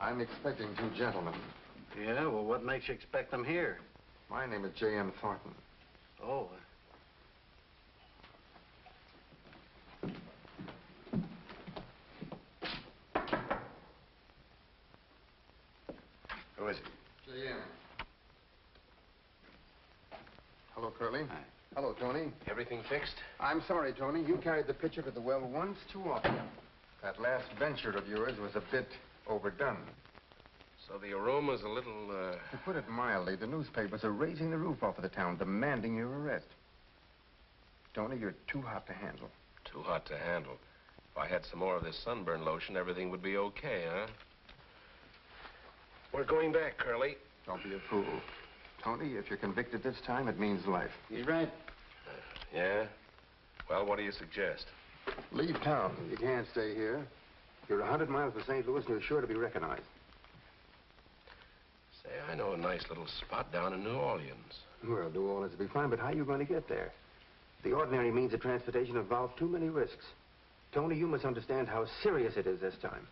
I'm expecting two gentlemen. Yeah, well, what makes you expect them here? My name is J.M. Thornton. Oh. Who is it? J.M. Hello, Curly. Hi. Hello, Tony. Everything fixed? I'm sorry, Tony. You carried the pitcher to the well once too often. That last venture of yours was a bit overdone. So the aroma's a little, To put it mildly, the newspapers are raising the roof off of the town, demanding your arrest. Tony, you're too hot to handle. Too hot to handle. If I had some more of this sunburn lotion, everything would be okay, huh? We're going back, Curly. Don't be a fool. Tony, if you're convicted this time, it means life. He's right. Yeah? Well, what do you suggest? Leave town. You can't stay here. You're 100 miles from St. Louis, and you're sure to be recognized. Say, I know a nice little spot down in New Orleans. Well, New Orleans will be fine, but how are you going to get there? The ordinary means of transportation involve too many risks. Tony, you must understand how serious it is this time.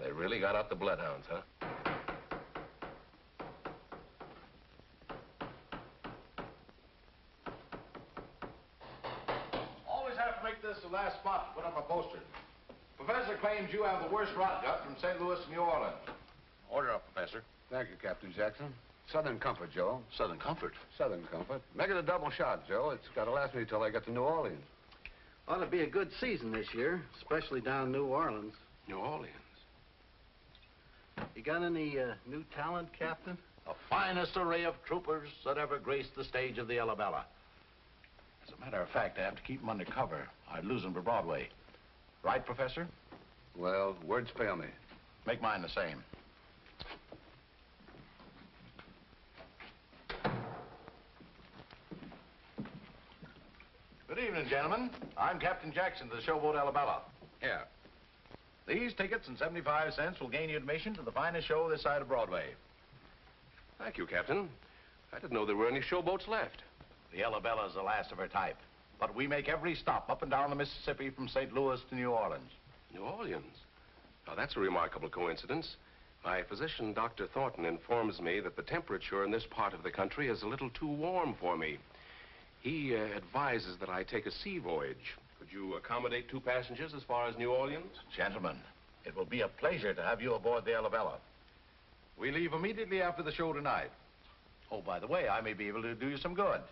They really got out the bloodhounds, huh? Always have to make this the last spot to put up a poster. Professor claims you have the worst rot gut from St. Louis to New Orleans. Order up, Professor. Thank you, Captain Jackson. Southern Comfort, Joe. Southern Comfort. Southern Comfort. Make it a double shot, Joe. It's got to last me till I get to New Orleans. Ought to be a good season this year, especially down in New Orleans. New Orleans? You got any new talent, Captain? The finest array of troopers that ever graced the stage of the Alabama. As a matter of fact, I have to keep them under cover. I'd lose them to Broadway. Right, Professor? Well, words fail me. Make mine the same. Good evening, gentlemen. I'm Captain Jackson of the showboat Alabama. Here. These tickets and 75 cents will gain you admission to the finest show this side of Broadway. Thank you, Captain. I didn't know there were any showboats left. The Alabella's the last of her type. But we make every stop up and down the Mississippi from St. Louis to New Orleans. New Orleans? Now, that's a remarkable coincidence. My physician, Dr. Thornton, informs me that the temperature in this part of the country is a little too warm for me. He advises that I take a sea voyage. Could you accommodate two passengers as far as New Orleans? Gentlemen, it will be a pleasure to have you aboard the Alabella. We leave immediately after the show tonight. Oh, by the way, I may be able to do you some good.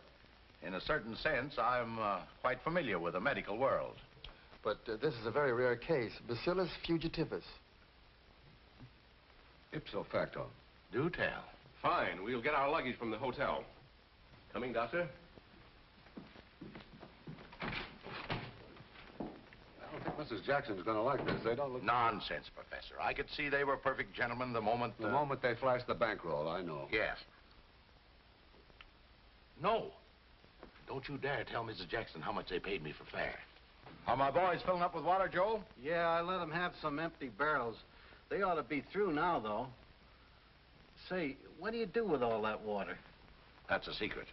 In a certain sense, I'm quite familiar with the medical world. But this is a very rare case. Bacillus fugitivus. Ipso facto. Do tell. Fine. We'll get our luggage from the hotel. Coming, Doctor? I don't think Mrs. Jackson's going to like this. They don't look... Nonsense, Professor. I could see they were perfect gentlemen the moment... The moment they flashed the bankroll, I know. Yes. No. Don't you dare tell Mrs. Jackson how much they paid me for fare. Are my boys filling up with water, Joe? Yeah, I let them have some empty barrels. They ought to be through now, though. Say, what do you do with all that water? That's a secret.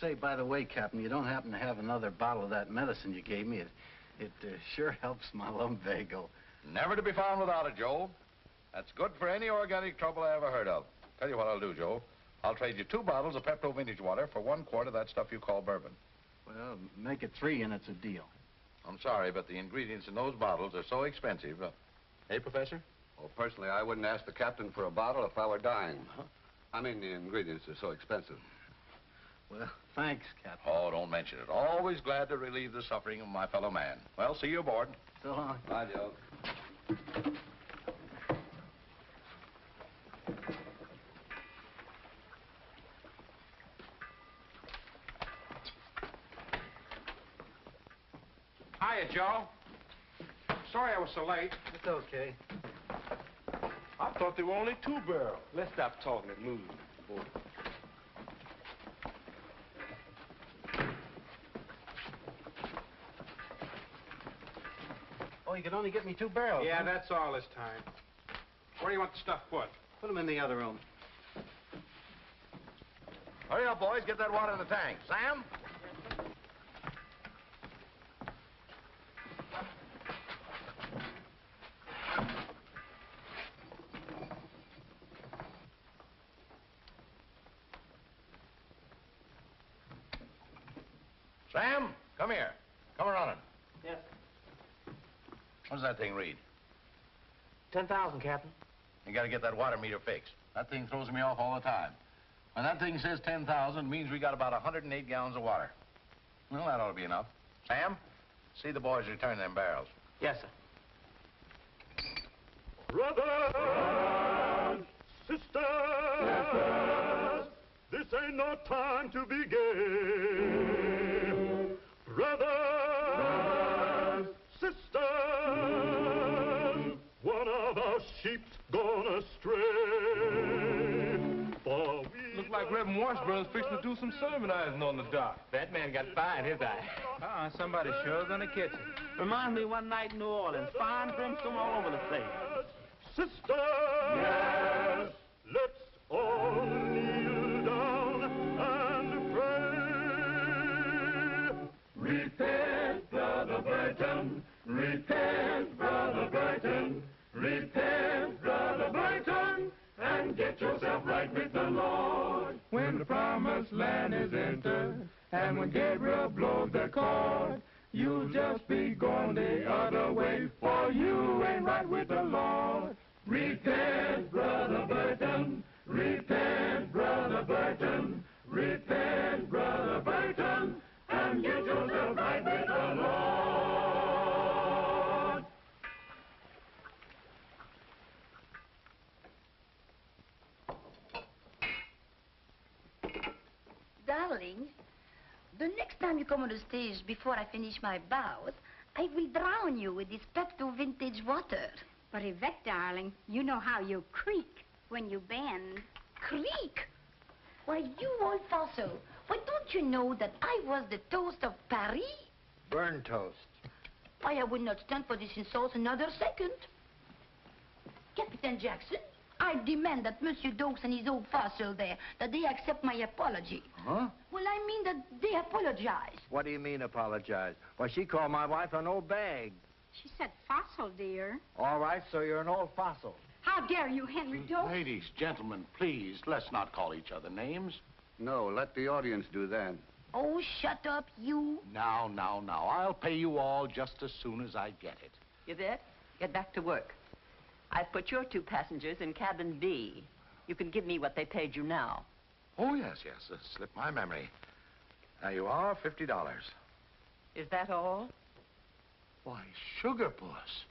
Say, by the way, Captain, you don't happen to have another bottle of that medicine you gave me? It sure helps my lumbago. Never to be found without it, Joe. That's good for any organic trouble I ever heard of. Tell you what I'll do, Joe. I'll trade you 2 bottles of Pepto Vintage water for 1 quart of that stuff you call bourbon. Well, make it 3 and it's a deal. I'm sorry, but the ingredients in those bottles are so expensive. Hey, Professor? Well, personally, I wouldn't ask the captain for a bottle if I were dying. I mean, the ingredients are so expensive. Well, thanks, Captain. Oh, don't mention it. Always glad to relieve the suffering of my fellow man. Well, see you aboard. So long. Bye, Joe. Hiya, Joe. Sorry I was so late. It's okay. I thought there were only 2 barrels. Let's stop talking and move. Oh, you could only get me 2 barrels. Yeah, huh? that's all this time. Where do you want the stuff put? Put them in the other room. Hurry up, boys. Get that water in the tank. Sam? Sam, come here. Come running. Yes. What does that thing read? 10,000, Captain. You got to get that water meter fixed. That thing throws me off all the time. When that thing says 10,000, it means we got about 108 gallons of water. Well, that ought to be enough. Sam, see the boys return them barrels. Yes, sir. Brothers, sisters, this ain't no time to be gay. Brothers, sisters, one of our sheep's gone astray. For we Look like Reverend Washburn's fixing to do some sermonizing on the dock. That man got fire in his eye. Somebody sure gonna catch him. Reminds me one night in New Orleans, fine brimstone all over the place. sisters, yes, let's all kneel down and pray. Repent, Brother Burton. Repent, Brother Burton. Repent, Brother Burton, and get yourself right with the Lord. When the promised land is entered, and when Gabriel blows the chord, you'll just be going the other way, for you ain't right with the Lord. Repent, Brother Burton. Repent, Brother Burton. Repent, Brother Burton, and get yourself right with the Lord. Darling, the next time you come on the stage before I finish my bows, I will drown you with this Pepto vintage water. But Yvette, darling, you know how you creak when you bend. Creak? Why, you old fossil, why don't you know that I was the toast of Paris? Burn toast. Why, I would not stand for this insult another second. Captain Jackson, I demand that Monsieur Dokes and his old fossil there, that they accept my apology. Huh? Well, I mean that they apologize. What do you mean, apologize? Why, she called my wife an old bag. She said fossil, dear. All right, so you're an old fossil. How dare you, Henry Dokes? Ladies, gentlemen, please, let's not call each other names. No, let the audience do that. Oh, shut up, you. Now. I'll pay you all just as soon as I get it. Yvette, get back to work. I've put your two passengers in cabin B. You can give me what they paid you now. Oh, yes. Slipped my memory. There you are, $50. Is that all? Why, Sugar Puss,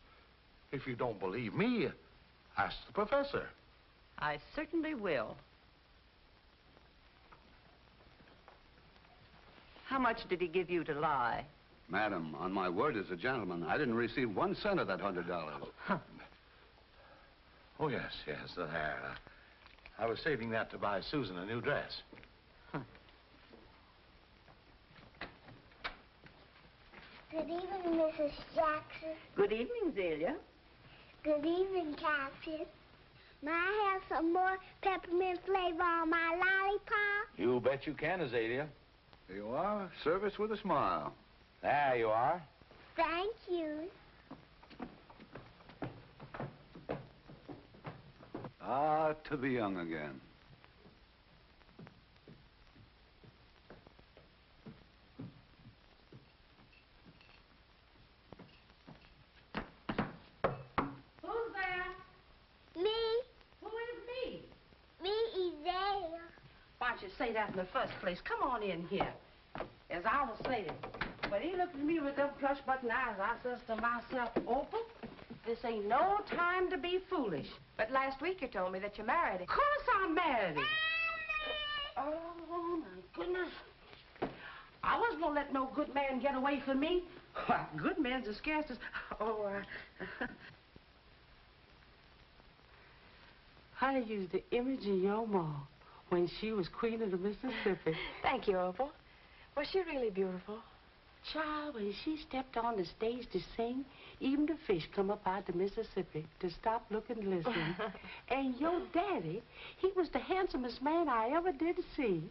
if you don't believe me, ask the professor. I certainly will. How much did he give you to lie? Madam, on my word as a gentleman, I didn't receive 1 cent of that $100. Oh, yes, there. I was saving that to buy Susan a new dress. Good evening, Mrs. Jackson. Good evening, Zelia. Good evening, Captain. May I have some more peppermint flavor on my lollipop? You bet you can, Azalea. Here you are. Service with a smile. There you are. Thank you. Ah, to be young again. Who's there? Me? Who is me? Me, Isaiah. Why don't you say that in the first place? Come on in here. As I was saying, when he looked at me with them plush button eyes, I says to myself, Opal, this ain't no time to be foolish. But last week you told me that you married him. Of course I married him. Oh, my goodness. I wasn't going to let no good man get away from me. Why, good men's as scarce as... I used the image of your ma when she was queen of the Mississippi. Thank you, Opal. Was she really beautiful? Child, when she stepped on the stage to sing, even the fish come up out the Mississippi to stop, look, and listen. And your daddy, he was the handsomest man I ever did see.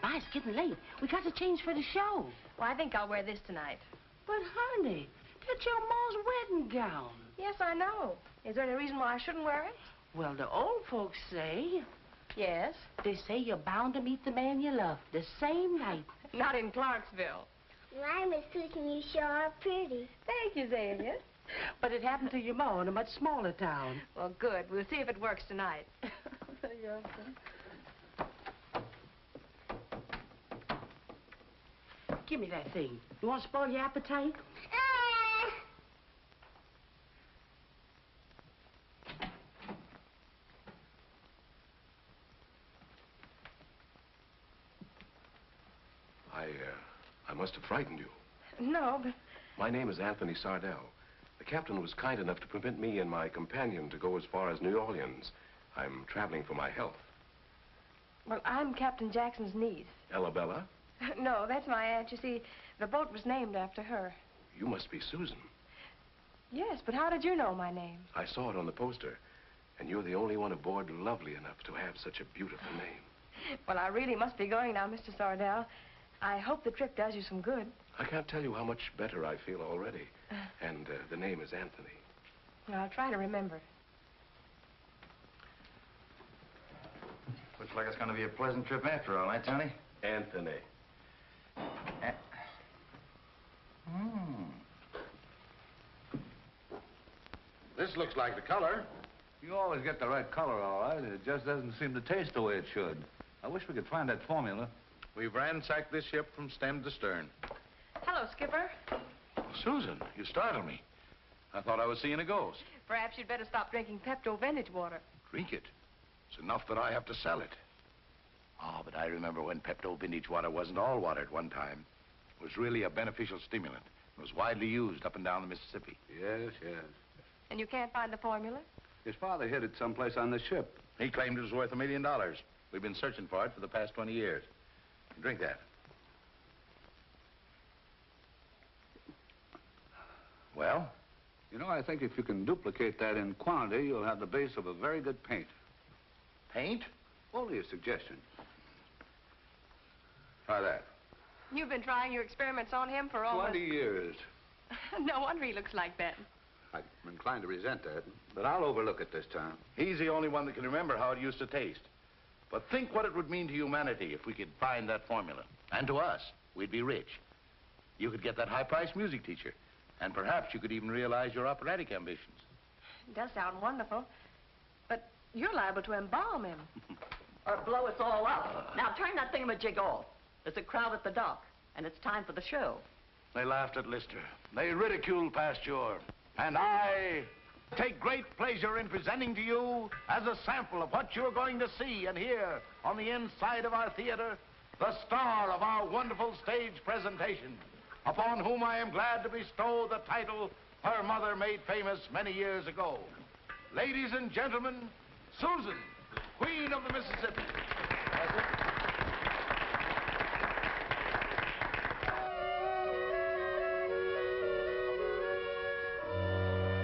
Ma, it's getting late. We got to change for the show. Well, I think I'll wear this tonight. But, honey, that's your ma's wedding gown. Yes, I know. Is there any reason why I shouldn't wear it? Well, the old folks say... Yes? They say you're bound to meet the man you love the same night. Not in Clarksville. My Miss Susan, you sure are pretty. Thank you, Xavier. But it happened to your ma in a much smaller town. Well, good. We'll see if it works tonight. Give me that thing. You want to spoil your appetite? I must have frightened you. No, but... My name is Anthony Sardell. The captain was kind enough to permit me and my companion to go as far as New Orleans. I'm traveling for my health. Well, I'm Captain Jackson's niece. Elabella? No, that's my aunt. You see, the boat was named after her. You must be Susan. Yes, but how did you know my name? I saw it on the poster. And you're the only one aboard lovely enough to have such a beautiful name. Well, I really must be going now, Mr. Sardell. I hope the trip does you some good. I can't tell you how much better I feel already. And the name is Anthony. I'll try to remember. Looks like it's going to be a pleasant trip after all, eh, Tony? Anthony. This looks like the color. You always get the right color, all right. It just doesn't seem to taste the way it should. I wish we could find that formula. We've ransacked this ship from stem to stern. Hello, Skipper. Susan, you startled me. I thought I was seeing a ghost. Perhaps you'd better stop drinking Pepto Vintage water. Drink it. It's enough that I have to sell it. Oh, but I remember when Pepto Vintage water wasn't all water at one time. It was really a beneficial stimulant. It was widely used up and down the Mississippi. Yes, yes. And you can't find the formula? His father hid it someplace on the ship. He claimed it was worth $1 million. We've been searching for it for the past 20 years. Drink that. Well? You know, I think if you can duplicate that in quantity, you'll have the base of a very good paint. Paint? Only a suggestion. Try that. You've been trying your experiments on him for almost... 20 years. No wonder he looks like that. I'm inclined to resent that, but I'll overlook it this time. He's the only one that can remember how it used to taste. But think what it would mean to humanity if we could find that formula. And to us, we'd be rich. You could get that high-priced music teacher. And perhaps you could even realize your operatic ambitions. It does sound wonderful. But you're liable to embalm him. Or blow us all up. Now turn that thingamajig off. There's a crowd at the dock, and it's time for the show. They laughed at Lister. They ridiculed Pasteur. And I take great pleasure in presenting to you, as a sample of what you're going to see and hear on the inside of our theater, the star of our wonderful stage presentation, upon whom I am glad to bestow the title her mother made famous many years ago. Ladies and gentlemen, Susan, Queen of the Mississippi.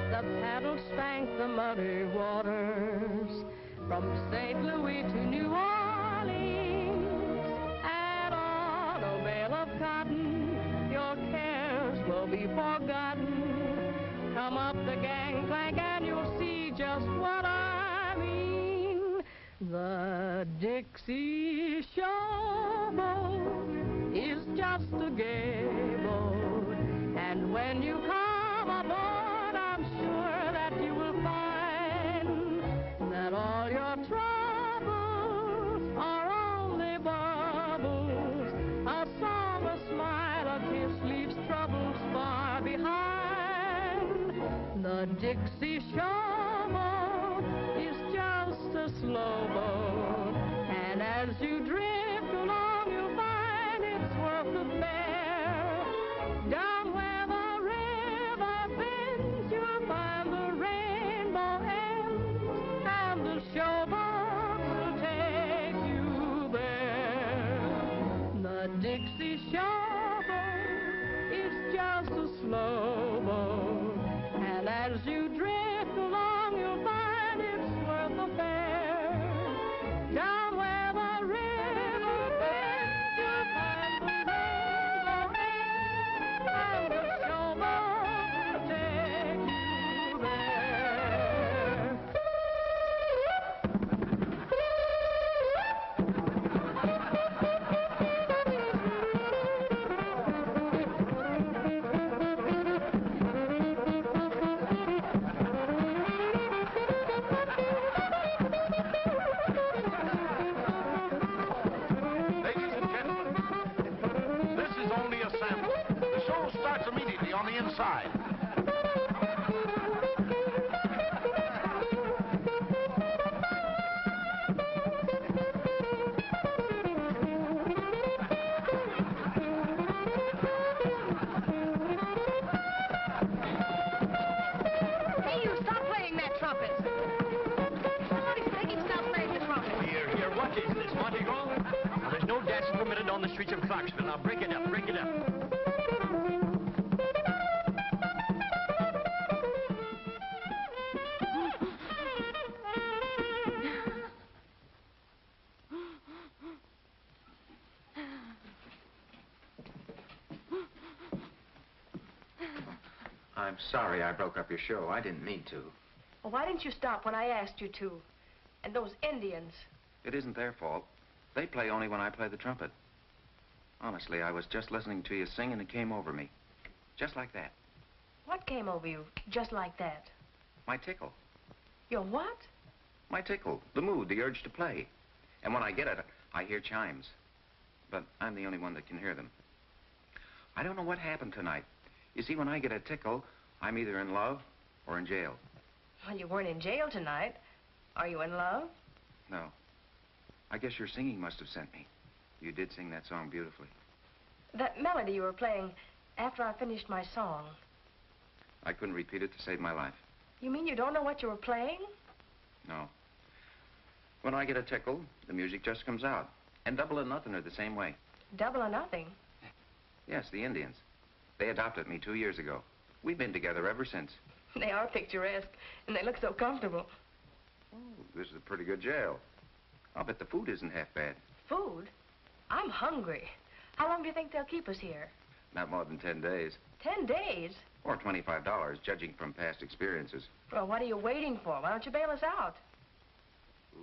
The paddle spank the muddy waters from St. Louis to New Orleans. And on a bale of cotton, your cares will be forgotten. Come up the gangplank and you'll see just what I mean. The Dixie showboat is just a gay boat, and when you come aboard, I'm sure that you will find that all your troubles are only bubbles. A song, a smile, a kiss leaves troubles far behind. The Dixie showboat is just a slow boat, and as you drift along, you'll find it's worth the fare. Down where the river bends, you'll find the rainbow ends, and the showboat will take you there. The Dixie just a slow boat. And as you drift along, you'll find it's worth the fare. Down where the river bends, you'll find the rainbow bend, and the showboat will take you there. Ladies and gentlemen, this is only a sample. The show starts immediately on the inside. Hey, you, stop playing that trumpet. Somebody's making stop playing the trumpet. Here, what is this, Mardi Gras? Now, there's no dancing permitted on the streets of Clarksville. Now, break it up, break it up. I'm sorry I broke up your show. I didn't mean to. Well, why didn't you stop when I asked you to? And those Indians. It isn't their fault. They play only when I play the trumpet. Honestly, I was just listening to you sing and it came over me. Just like that. What came over you just like that? My tickle. Your what? My tickle. The mood, the urge to play. And when I get it, I hear chimes. But I'm the only one that can hear them. I don't know what happened tonight. You see, when I get a tickle, I'm either in love or in jail. Well, you weren't in jail tonight. Are you in love? No. I guess your singing must have sent me. You did sing that song beautifully. That melody you were playing after I finished my song. I couldn't repeat it to save my life. You mean you don't know what you were playing? No. When I get a tickle, the music just comes out. And Double or Nothing are the same way. Double or Nothing? Yes, the Indians. They adopted me 2 years ago. We've been together ever since. They are picturesque, and they look so comfortable. Oh, this is a pretty good jail. I'll bet the food isn't half bad. Food? I'm hungry. How long do you think they'll keep us here? Not more than 10 days. 10 days? Or $25, judging from past experiences. Well, what are you waiting for? Why don't you bail us out?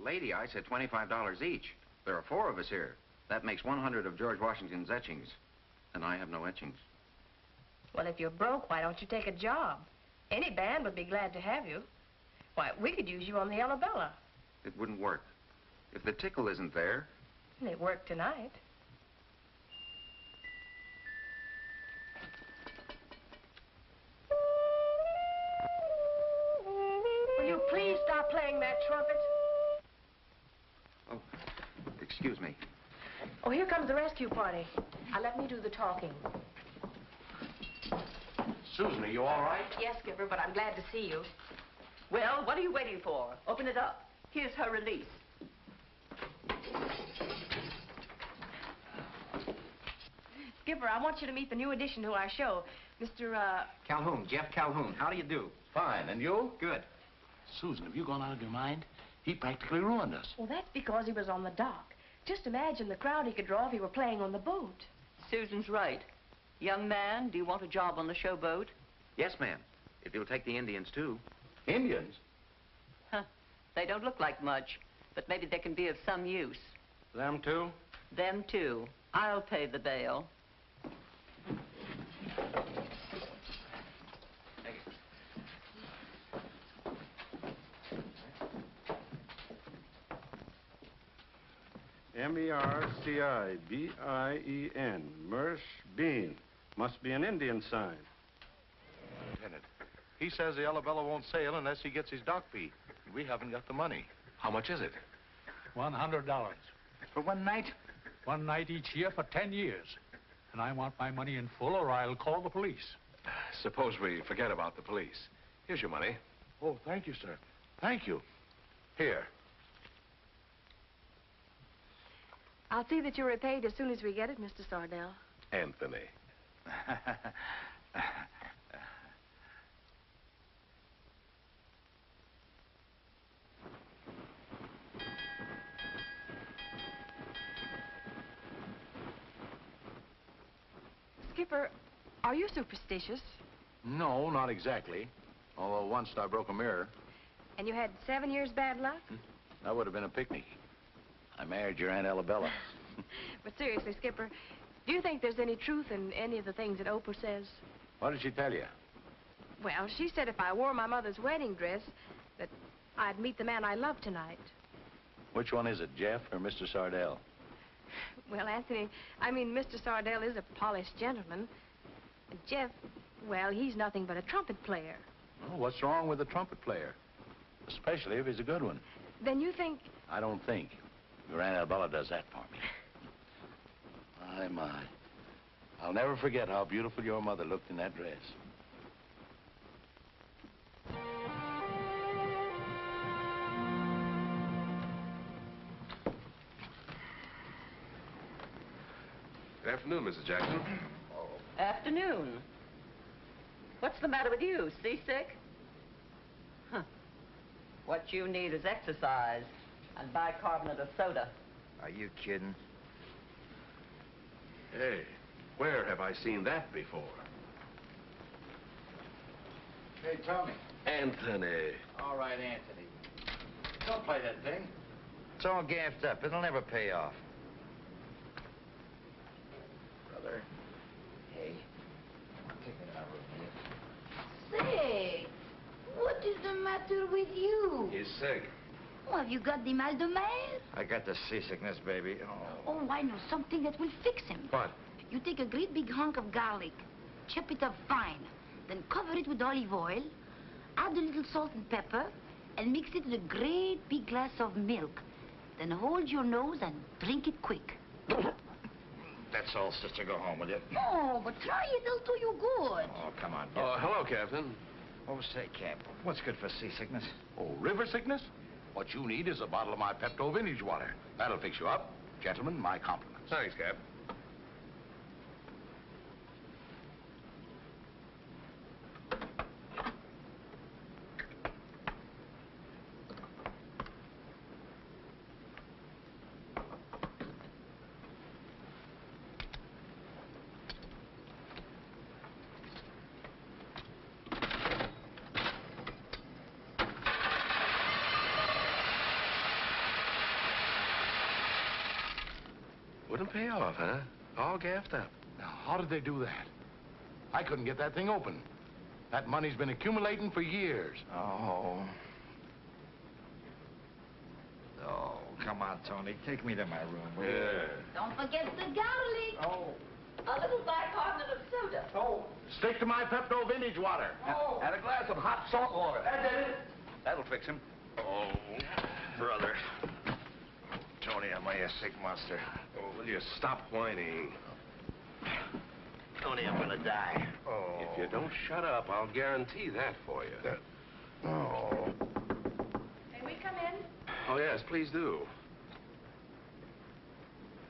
Lady, I said $25 each. There are 4 of us here. That makes 100 of George Washington's etchings. And I have no etchings. Well, if you're broke, why don't you take a job? Any band would be glad to have you. Why, we could use you on the Arabella. It wouldn't work. If the tickle isn't there... And it worked tonight. Will you please stop playing that trumpet? Oh, excuse me. Oh, here comes the rescue party. Now, let me do the talking. Susan, are you all right? Yes, Skipper, but I'm glad to see you. Well, what are you waiting for? Open it up. Here's her release. Skipper, I want you to meet the new addition to our show, Mr. Calhoun, Jeff Calhoun. How do you do? Fine. And you? Good. Susan, have you gone out of your mind? He practically ruined us. Well, that's because he was on the dock. Just imagine the crowd he could draw if he were playing on the boat. Susan's right. Young man, do you want a job on the showboat? Yes, ma'am. If you'll take the Indians, too. Indians? Huh. They don't look like much, but maybe they can be of some use. Them too? Them too. I'll pay the bail. M-E-R-C-I-B-I-E-N. Mersh Bean. Must be an Indian sign. Lieutenant, he says the Arabella won't sail unless he gets his dock fee. We haven't got the money. How much is it? $100. For one night? One night each year for 10 years. And I want my money in full or I'll call the police. Suppose we forget about the police. Here's your money. Oh, thank you, sir. Thank you. Here. I'll see that you're repaid as soon as we get it, Mr. Sardell. Anthony. Skipper, are you superstitious? No, not exactly. Although once I broke a mirror. And you had 7 years bad luck? That would have been a picnic. I married your Aunt Elabella. But seriously, Skipper, do you think there's any truth in any of the things that Oprah says? What did she tell you? Well, she said if I wore my mother's wedding dress, that I'd meet the man I love tonight. Which one is it, Jeff or Mr. Sardell? Well, Anthony, I mean, Mr. Sardell is a polished gentleman. And Jeff, well, he's nothing but a trumpet player. Well, what's wrong with a trumpet player? Especially if he's a good one. Then you think... I don't think. Your Aunt Elabella does that for me. My. I'll never forget how beautiful your mother looked in that dress. Good afternoon, Mrs. Jackson. Afternoon. What's the matter with you? Seasick? Huh. What you need is exercise and bicarbonate of soda. Are you kidding? Hey, where have I seen that before? Hey, Tommy. Anthony. All right, Anthony. Don't play that thing. It's all gaffed up. It'll never pay off. Brother. Hey. Take me to my room, will you? Say, what is the matter with you? He's sick. Oh, have you got the mal de mer? I got the seasickness, baby. Oh, I know something that will fix him. What? You take a great big hunk of garlic, chop it up fine, then cover it with olive oil, add a little salt and pepper, and mix it with a great big glass of milk. Then hold your nose and drink it quick. That's all, sister. Go home, will you? Oh, but try it. It'll do you good. Oh, come on. Oh, hello, Captain. Oh, say, Cap, what's good for seasickness? Oh, river sickness? What you need is a bottle of my Pepto vintage water. That'll fix you up. Gentlemen, my compliments. Thanks, Cap. Wouldn't pay off, huh? All gaffed up. Now, how did they do that? I couldn't get that thing open. That money's been accumulating for years. Oh. Oh, come on, Tony. Take me to my room, will you? Don't forget the garlic. Oh. A little bicarbonate of soda. Oh. Stick to my Pepto vintage water. Oh. And a glass of hot salt water. That's it. That'll fix him. Oh, brother. Tony, am I a sick monster? Oh, will you stop whining? Tony, I'm gonna die. Oh. If you don't shut up, I'll guarantee that for you. Oh. May we come in? Oh, yes, please do.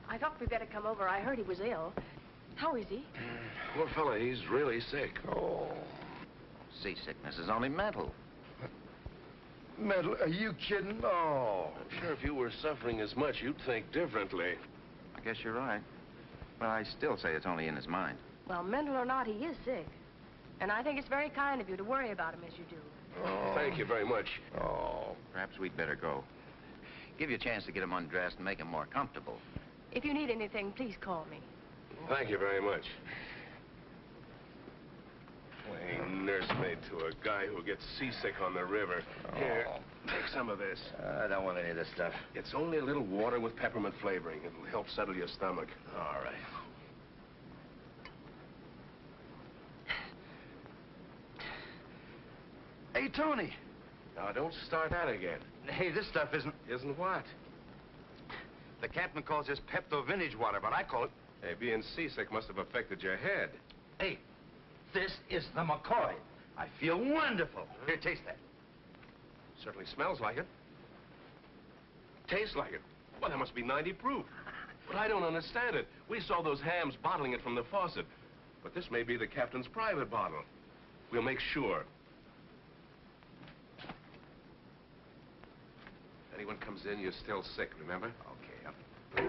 I thought we'd better come over. I heard he was ill. How is he? Poor fella, he's really sick. Oh. Seasickness is only mental. Mental? Are you kidding? Oh. I'm sure if you were suffering as much, you'd think differently. I guess you're right. But I still say it's only in his mind. Well, mental or not, he is sick. And I think it's very kind of you to worry about him as you do. Oh. Thank you very much. Oh. Perhaps we'd better go. Give you a chance to get him undressed and make him more comfortable. If you need anything, please call me. Thank you very much. Playing nursemaid to a guy who gets seasick on the river. Here, take some of this. I don't want any of this stuff. It's only a little water with peppermint flavoring. It'll help settle your stomach. All right. Hey, Tony. Now, don't start that again. Hey, this stuff isn't... Isn't what? The captain calls this Pepto vintage water, but I call it... Hey, being seasick must have affected your head. Hey, this is the McCoy. I feel wonderful. Here, taste that. Certainly smells like it. Tastes like it. Well, that must be 90 proof. But I don't understand it. We saw those hams bottling it from the faucet. But this may be the captain's private bottle. We'll make sure. Anyone comes in, you're still sick, remember? Okay.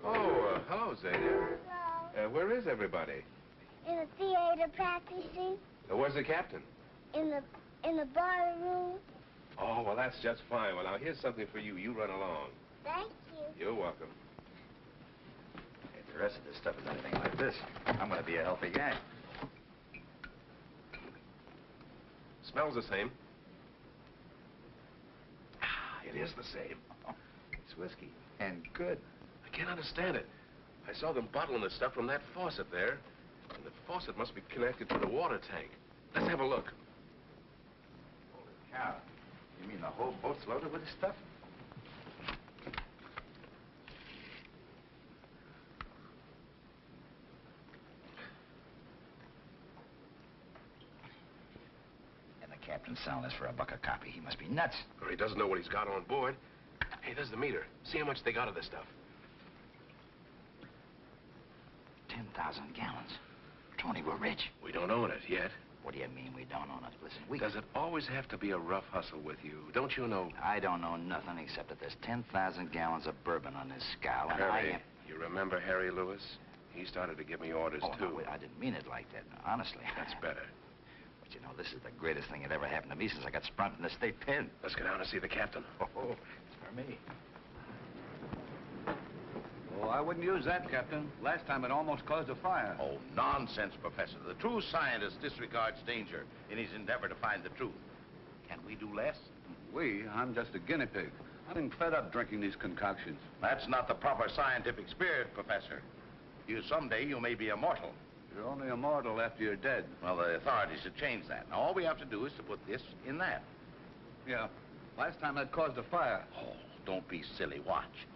Oh, hello, Zania. Hello. where is everybody? In the theater practicing. Where's the captain? In the boiler room. Oh, well, that's just fine. Well, now, here's something for you. You run along. Thank you. You're welcome. If the rest of this stuff is anything like this, I'm going to be a healthy guy. Smells the same. Ah, it is the same. It's whiskey. And good. I can't understand it. I saw them bottling the stuff from that faucet there. And the faucet must be connected to the water tank. Let's have a look. Holy cow. You mean the whole boat's loaded with this stuff? And the captain's selling this for $1 a copy. He must be nuts. Or he doesn't know what he's got on board. Hey, there's the meter. See how much they got of this stuff. 10,000 gallons. Tony, we're rich. We don't own it yet. What do you mean we don't own it? Listen, Does it always have to be a rough hustle with you? Don't you know? I don't know nothing except that there's 10,000 gallons of bourbon on this scow, and Harry, you remember Harry Lewis? He started to give me orders, too. No, I didn't mean it like that. No, honestly. That's better. But you know, this is the greatest thing that ever happened to me since I got sprung from the state pen. Let's go down and see the captain. Oh, it's for me. Oh, I wouldn't use that, Captain. Last time it almost caused a fire. Oh, nonsense, Professor. The true scientist disregards danger in his endeavor to find the truth. Can we do less? I'm just a guinea pig. I'm fed up drinking these concoctions. That's not the proper scientific spirit, Professor. Someday you may be immortal. You're only immortal after you're dead. Well, the authorities should change that. Now, all we have to do is to put this in that. Yeah. Last time that caused a fire. Oh, don't be silly. Watch.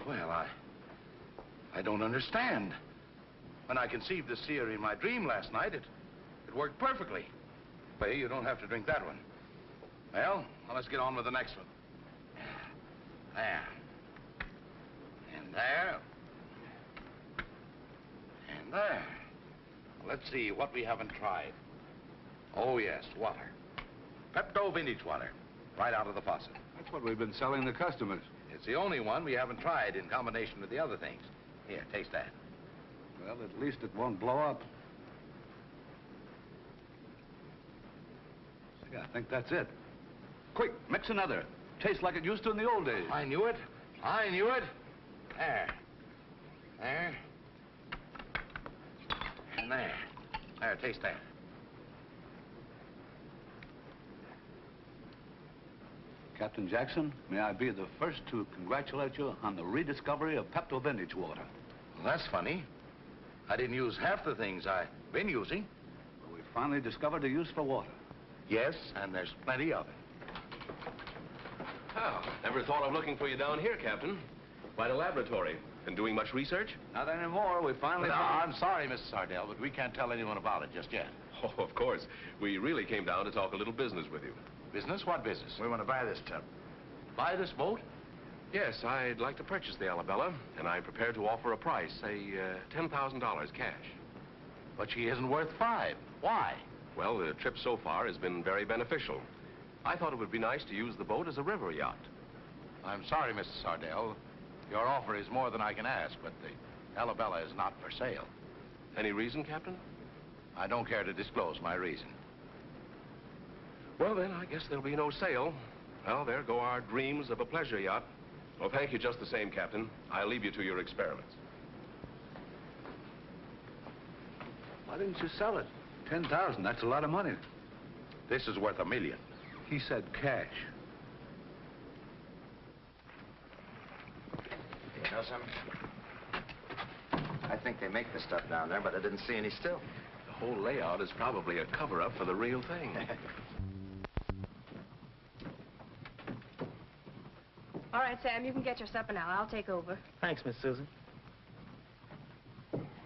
Well, I don't understand. When I conceived this theory in my dream last night, it worked perfectly. But you don't have to drink that one. Well, let's get on with the next one. There. And there. And there. Let's see what we haven't tried. Oh, yes, water. Pepto vintage water. Right out of the faucet. That's what we've been selling the customers. It's the only one we haven't tried in combination with the other things. Here, taste that. Well, at least it won't blow up. See, I think that's it. Quick, mix another. Tastes like it used to in the old days. I knew it. I knew it. There. There. And there. There, taste that. Captain Jackson, may I be the first to congratulate you on the rediscovery of Pepto Vintage water. Well, that's funny. I didn't use half the things I've been using. Well, we finally discovered a use for water. Yes, and there's plenty of it. Oh, never thought of looking for you down here, Captain. Quite a laboratory. Been doing much research? Not anymore. We finally... No, I'm sorry, Mrs. Sardell, but we can't tell anyone about it just yet. Oh, of course. We really came down to talk a little business with you. Business? What business? We want to buy this tub. Buy this boat? Yes, I'd like to purchase the Alabella, and I'm prepared to offer a price, say, $10,000 cash. But she isn't worth $5. Why? Well, the trip so far has been very beneficial. I thought it would be nice to use the boat as a river yacht. I'm sorry, Mrs. Sardell. Your offer is more than I can ask, but the Alabella is not for sale. Any reason, Captain? I don't care to disclose my reason. Well, then, I guess there'll be no sale. Well, there go our dreams of a pleasure yacht. Well, thank you just the same, Captain. I'll leave you to your experiments. Why didn't you sell it? 10,000, that's a lot of money. This is worth $1 million. He said cash. You know something? I think they make the stuff down there, but I didn't see any still. The whole layout is probably a cover-up for the real thing. All right, Sam, you can get your supper now. I'll take over. Thanks, Miss Susan.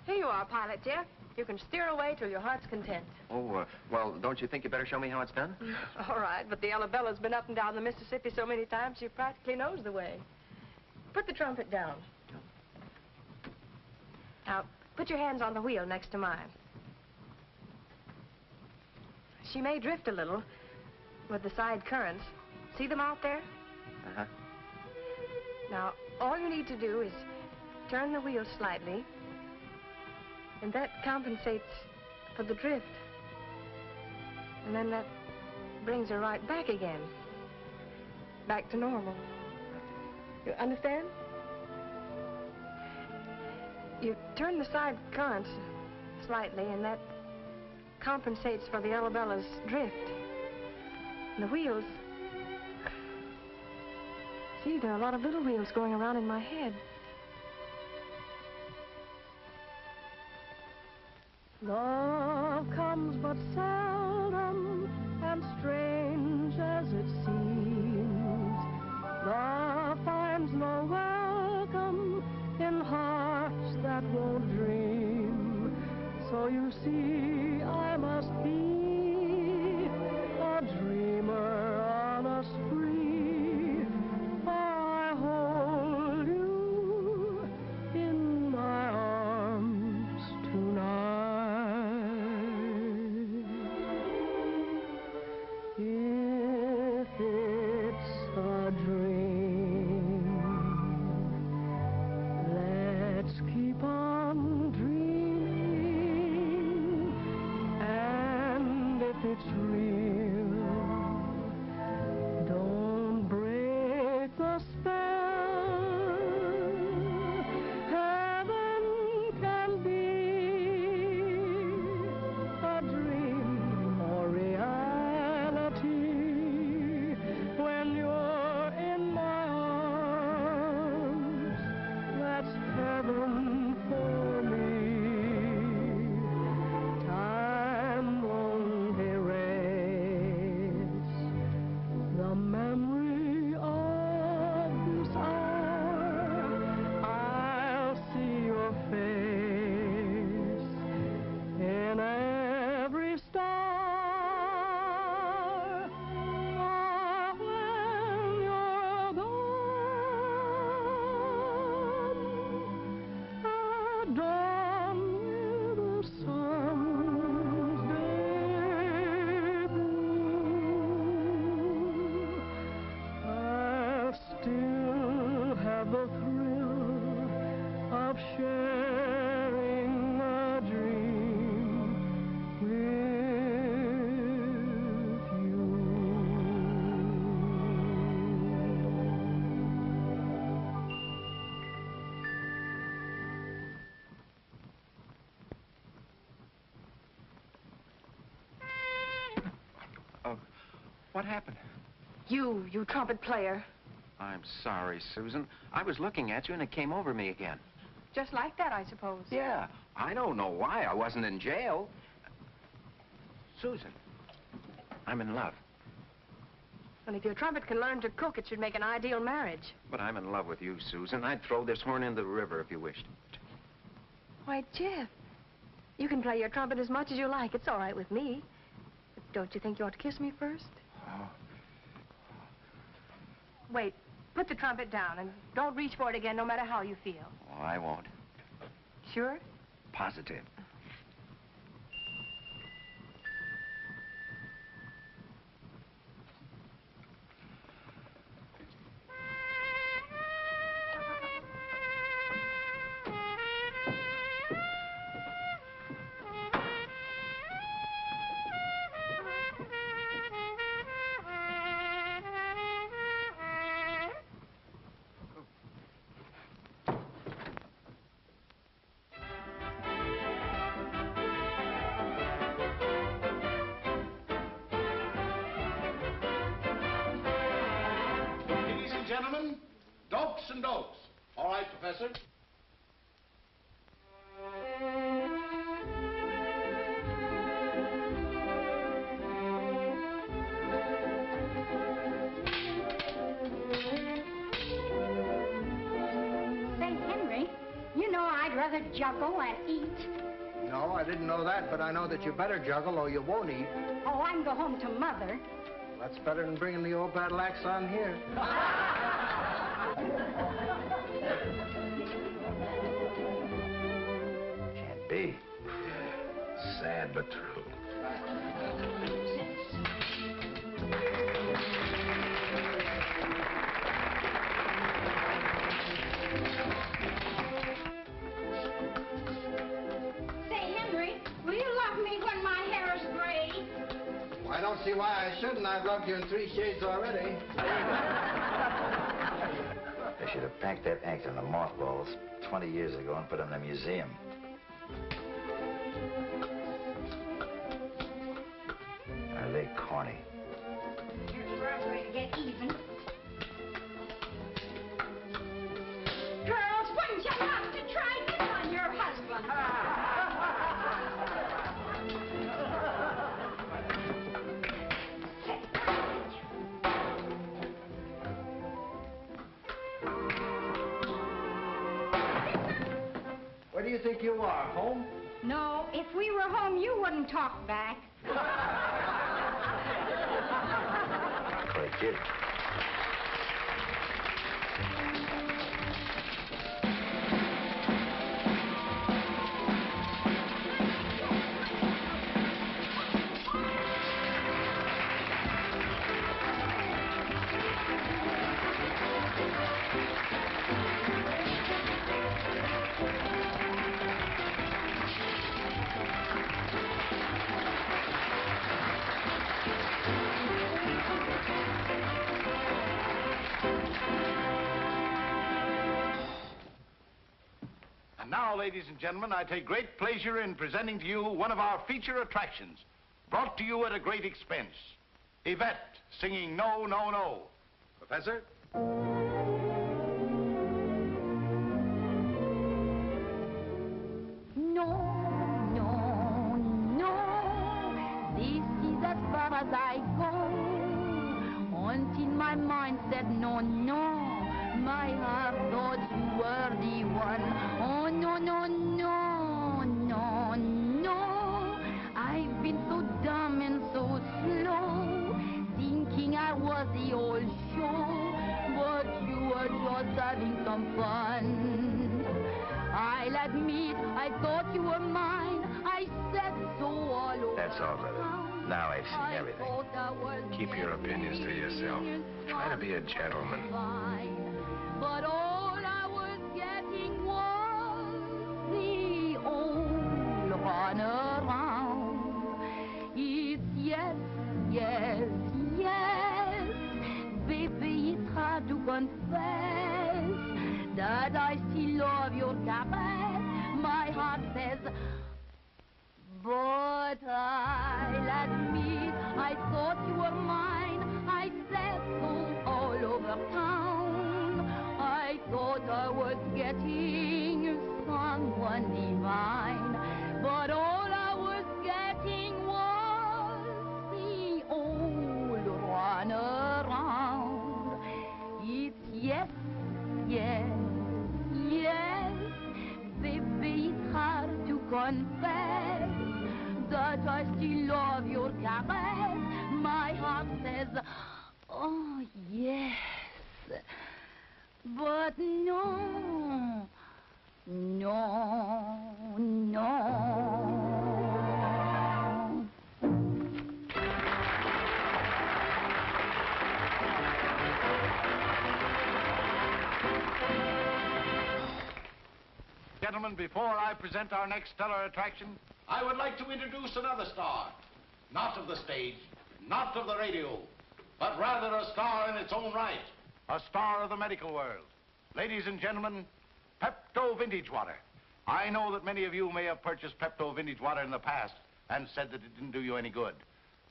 Here you are, Pilot Jeff. You can steer away till your heart's content. Oh, well, don't you think you better show me how it's done? All right, but the Alabella's been up and down the Mississippi so many times she practically knows the way. Put the trumpet down. Now, put your hands on the wheel next to mine. She may drift a little with the side currents. See them out there? Uh-huh. Now, all you need to do is turn the wheel slightly, and that compensates for the drift. And then that brings her right back again. Back to normal. You understand? You turn the side currents slightly, and that compensates for the Arabella's drift. And the wheels... See, there are a lot of little wheels going around in my head. Love comes but seldom, and strange as it seems, love finds no welcome in hearts that won't dream. So you see, I must be a dreamer on a spree, for I hold you in my arms tonight. If it's a dream, let's keep on dreaming, and if it's real, don't break the spell. Heaven can be a dream or reality when you're in my arms. That's heaven for me. Time won't erase the memory of this hour. I'll see your face in every star. Oh, when you're gone, at dawn with the sun's debut, I'll still have the thrill of sharing a dream with you. Oh, what happened? You trumpet player. I'm sorry, Susan. I was looking at you and it came over me again. Just like that, I suppose. Yeah, I don't know why I wasn't in jail. Susan, I'm in love. Well, if your trumpet can learn to cook, it should make an ideal marriage. But I'm in love with you, Susan. I'd throw this horn in the river if you wished. Why, Jeff, you can play your trumpet as much as you like. It's all right with me. But don't you think you ought to kiss me first? Oh. Wait, put the trumpet down and don't reach for it again no matter how you feel. Oh, I won't. Sure? Positive. Gentlemen, dopes and dopes. All right, Professor. Say, Henry, you know I'd rather juggle and eat. No, I didn't know that, but I know that you better juggle or you won't eat. Oh, I can go home to Mother. That's better than bringing the old battle axe on here. Can't be. Sad but true. see why I shouldn't. I've loved you in 3 shades already. They should have packed that actor in the mothballs 20 years ago and put him in a museum. Are they corny? Here's a rough way to get even. Girls, wouldn't you love to try this on your husband? Where do you think you are, home? No, if we were home, you wouldn't talk back. Thank you. And now, ladies and gentlemen, I take great pleasure in presenting to you one of our feature attractions, brought to you at a great expense. Yvette singing No, No, No. Professor? No, no, no. This is as far as I go. Until my mind said no, no. My heart thought you were the one. Oh, no, no, no, no, no. I've been so dumb and so slow, thinking I was the old show. But you were just having some fun. I'll admit, I thought you were mine. I said so all over. That's all, brother. Now I've seen everything. Keep your opinions to yourself. Try to be a gentleman. But all I was getting was the old run around. It's yes, yes, yes. Baby, it's hard to confess that I still love your caress. My heart says, but I'll admit, I thought you were mine. I said so all over town. I thought I was getting someone divine, but all I was getting was the old run around. It's yes, yes, yes. Baby, it's hard to confess that I still love your caress. My heart says, oh, yes. But no, no, no. Gentlemen, before I present our next stellar attraction, I would like to introduce another star. Not of the stage, not of the radio, but rather a star in its own right. A star of the medical world. Ladies and gentlemen, Pepto Vintage Water. I know that many of you may have purchased Pepto Vintage Water in the past and said that it didn't do you any good.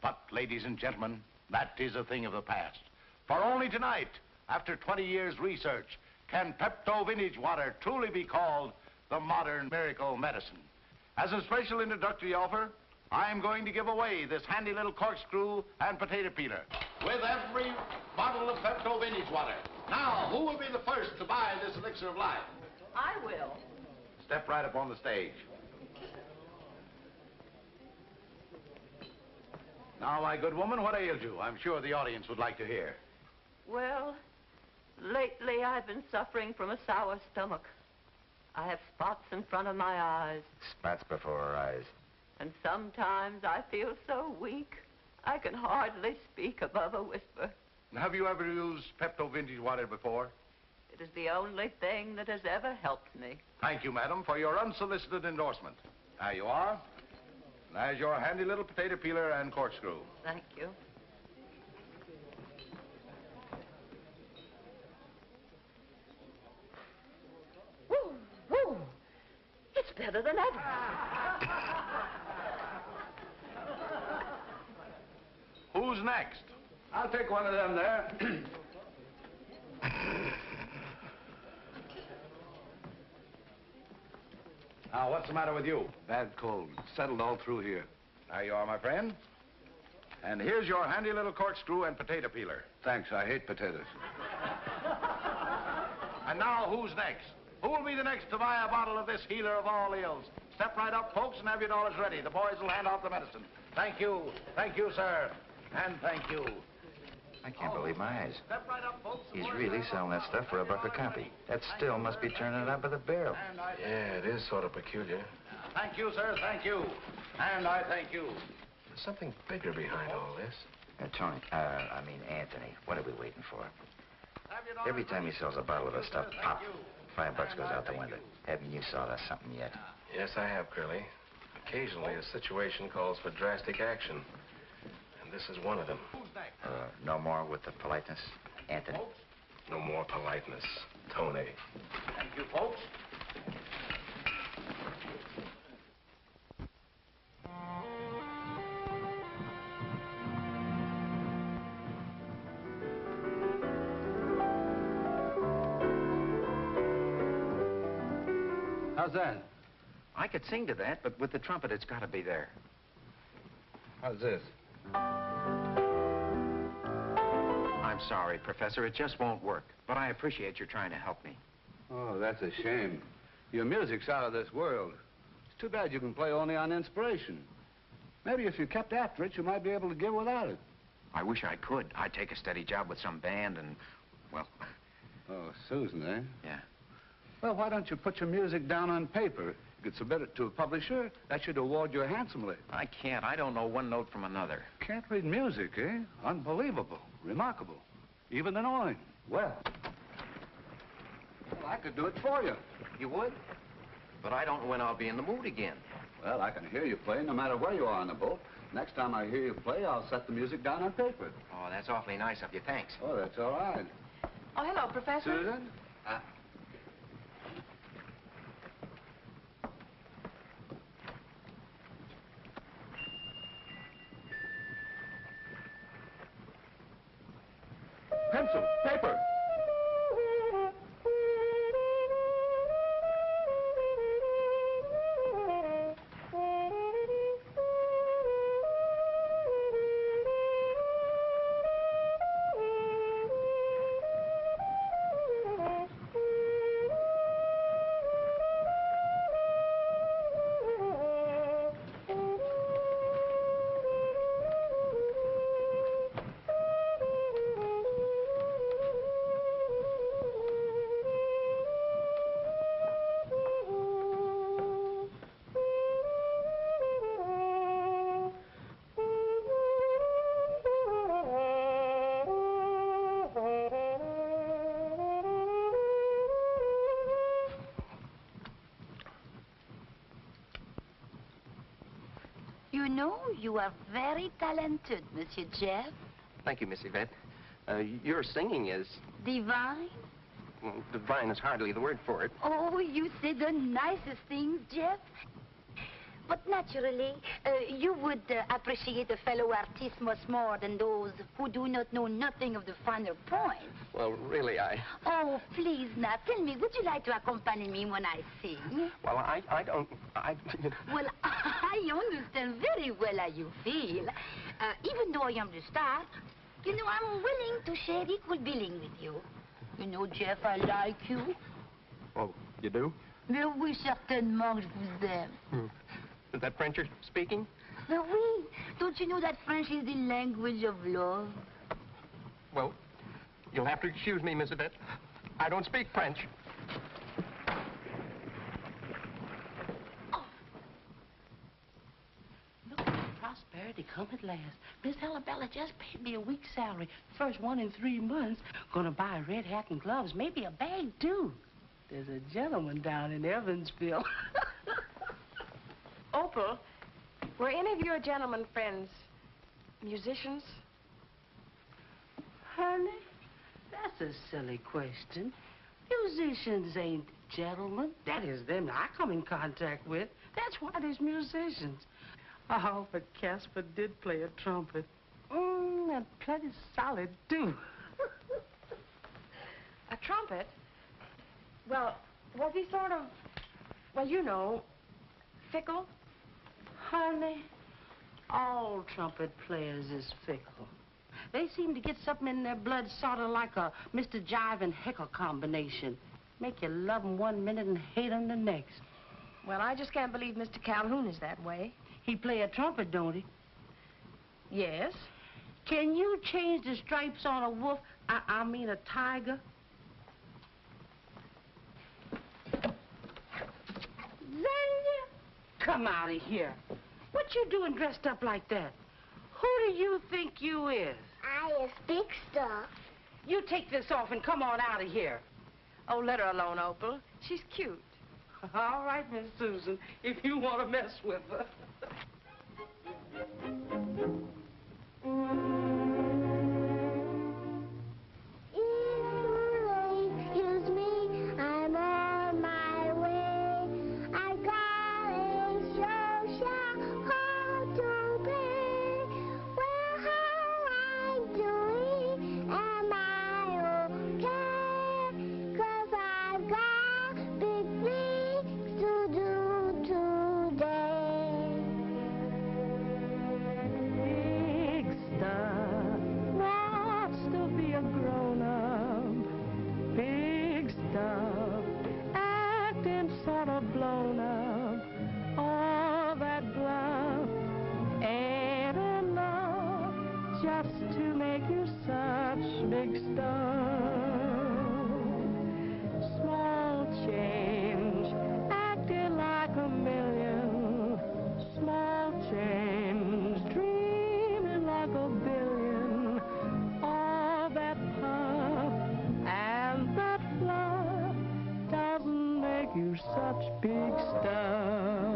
But, ladies and gentlemen, that is a thing of the past. For only tonight, after 20 years' research, can Pepto Vintage Water truly be called the modern miracle medicine. As a special introductory offer, I'm going to give away this handy little corkscrew and potato peeler with every bottle of Pepto Vintage Water. Now, who will be the first to buy this elixir of life? I will. Step right up on the stage. Now, my good woman, what ails you? I'm sure the audience would like to hear. Well, lately I've been suffering from a sour stomach. I have spots in front of my eyes. Spots before our eyes. And sometimes I feel so weak, I can hardly speak above a whisper. Have you ever used Pepto Vintage Water before? It is the only thing that has ever helped me. Thank you, madam, for your unsolicited endorsement. There you are. There's your handy little potato peeler and corkscrew. Thank you. better than ever. Who's next? I'll take one of them there. Now, what's the matter with you? Bad cold. Settled all through here. There you are, my friend. And here's your handy little corkscrew and potato peeler. Thanks, I hate potatoes. And now, who's next? Who will be the next to buy a bottle of this healer of all ills? Step right up, folks, and have your dollars ready. The boys will hand out the medicine. Thank you. Thank you, sir. And thank you. I can't believe my eyes. Step right up, folks. He's really selling that stuff for $1 a copy. That still must be turning up by the barrel. Yeah, it is sort of peculiar. Thank you, sir. Thank you. And I thank you. There's something bigger behind all this. Tony, Anthony, what are we waiting for? Every time he sells a bottle of the stuff, pop, $5 goes out the window. Haven't you saw that something yet? Yes, I have, Curly. Occasionally, a situation calls for drastic action. And this is one of them. No more with the politeness, Anthony? No more politeness, Tony. Thank you, folks. How's that? I could sing to that, but with the trumpet, it's got to be there. How's this? I'm sorry, Professor. It just won't work. But I appreciate your trying to help me. Oh, that's a shame. Your music's out of this world. It's too bad you can play only on inspiration. Maybe if you kept after it, you might be able to give without it. I wish I could. I'd take a steady job with some band and, well... Oh, Susan, eh? Yeah. Well, why don't you put your music down on paper? You could submit it to a publisher. That should award you handsomely. I can't. I don't know one note from another. Can't read music, eh? Unbelievable. Remarkable. Even annoying. Well, I could do it for you. You would? But I don't know when I'll be in the mood again. Well, I can hear you play no matter where you are on the boat. Next time I hear you play, I'll set the music down on paper. Oh, that's awfully nice of you. Thanks. Oh, that's all right. Oh, hello, Professor. Susan? Pencil, paper. You know, you are very talented, Monsieur Jeff. Thank you, Miss Yvette. Your singing is... Divine? Well, divine is hardly the word for it. Oh, you say the nicest things, Jeff. But naturally, you would appreciate a fellow artist much more than those who do not know nothing of the finer points. Well, really, Oh, please, now, tell me, would you like to accompany me when I sing? Well, I don't... Well, I understand very well how you feel. Even though I am the star, you know, I'm willing to share equal billing with you. You know, Jeff, I like you. Oh, you do? Mais oui, certainement, je vous aime. Is that French you're speaking? Mais oui, don't you know that French is the language of love? Well, you'll have to excuse me, Miss Yvette. I don't speak French. Prosperity come at last. Miss Arabella just paid me a week's salary. First one in 3 months. Gonna buy a red hat and gloves, maybe a bag, too. There's a gentleman down in Evansville. Opal, were any of your gentlemen friends musicians? Honey, that's a silly question. Musicians ain't gentlemen. That is them I come in contact with. That's why there's musicians. Oh, but Casper did play a trumpet. And plenty solid, too. A trumpet? Well, was he sort of, well, you know, fickle? Honey, all trumpet players is fickle. They seem to get something in their blood sort of like a Mr. Jive and Heckle combination. Make you love 'em one minute and hate 'em the next. Well, I just can't believe Mr. Calhoun is that way. He play a trumpet, don't he? Yes. Can you change the stripes on a wolf? I mean a tiger? Xavier, come out of here. What you doing dressed up like that? Who do you think you is? I is big stuff. You take this off and come on out of here. Oh, let her alone, Opal. She's cute. All right, Miss Susan, if you want to mess with her. Excuse me, I'm on my way. I got a social call to pay. Well, how I'm doing? Am I okay? 'Cause I've got big things to do today. Big stuff wants to be a grown-up. Big stuff acting sort of blown up. All that bluff ain't enough just to make you such big stuff. Small change acting like a million. Small change dreaming like a billion. All that puff and that fluff doesn't make you such big stuff.